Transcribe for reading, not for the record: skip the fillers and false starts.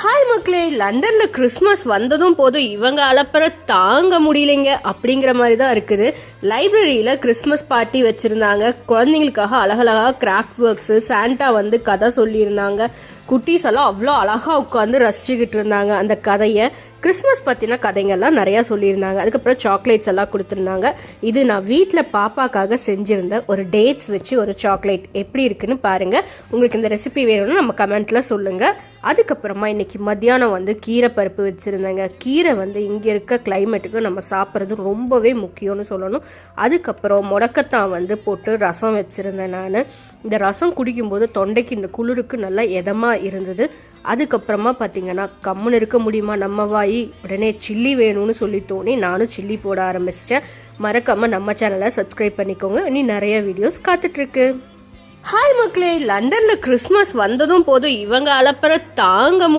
Hi மக்களே, லண்டன்ல Christmas வந்ததும் போதும் இவங்க அலப்பற தாங்க முடியலைங்க அப்படிங்கிற மாதிரி தான் இருக்குது. லைப்ரரியில கிறிஸ்மஸ் பார்ட்டி வச்சிருந்தாங்க. குழந்தைங்களுக்காக அழகழகா கிராஃப்ட் ஒர்க்ஸ், சாண்டா வந்து கதை சொல்லியிருந்தாங்க. குட்டீஸ் எல்லாம் அவ்வளோ அழகா உட்காந்து ரசிச்சுக்கிட்டு இருந்தாங்க அந்த கதையை. கிறிஸ்மஸ் பற்றின கதைங்கள்லாம் நிறையா சொல்லியிருந்தாங்க. அதுக்கப்புறம் சாக்லேட்ஸ் எல்லாம் கொடுத்துருந்தாங்க. இது நான் வீட்டில் பாப்பாக்காக செஞ்சுருந்த ஒரு டேட்ஸ் வச்சு ஒரு சாக்லேட் எப்படி இருக்குன்னு பாருங்கள். உங்களுக்கு இந்த ரெசிபி வேணும்னு நம்ம கமெண்ட்டில் சொல்லுங்கள். அதுக்கப்புறமா இன்னைக்கு மத்தியானம் வந்து கீரை பருப்பு வச்சுருந்தேங்க. கீரை வந்து இங்கே இருக்க கிளைமேட்டுக்கு நம்ம சாப்பிட்றது ரொம்பவே முக்கியம்னு சொல்லணும். அதுக்கப்புறம் முடக்கத்தான் வந்து போட்டு ரசம் வச்சுருந்தேன் நான். இந்த ரசம் குடிக்கும்போது தொண்டைக்கு இந்த குளிருக்கு நல்லா இதமாக இருந்தது. அதுக்கப்புறமா பார்த்தீங்கன்னா கம்முன்னு இருக்க முடியுமா நம்ம வாய், உடனே சில்லி வேணும்னு சொல்லி தோணி நானும் சில்லி போட ஆரம்பிச்சிட்டேன். மறக்காமல் நம்ம சேனலை சப்ஸ்கிரைப் பண்ணிக்கோங்க. இனி நிறைய வீடியோஸ் காத்துட்ருக்கு. ஹாய் மக்களே, லண்டன்ல கிறிஸ்மஸ் வந்ததும் போதும் இவங்க அலப்பற தாங்க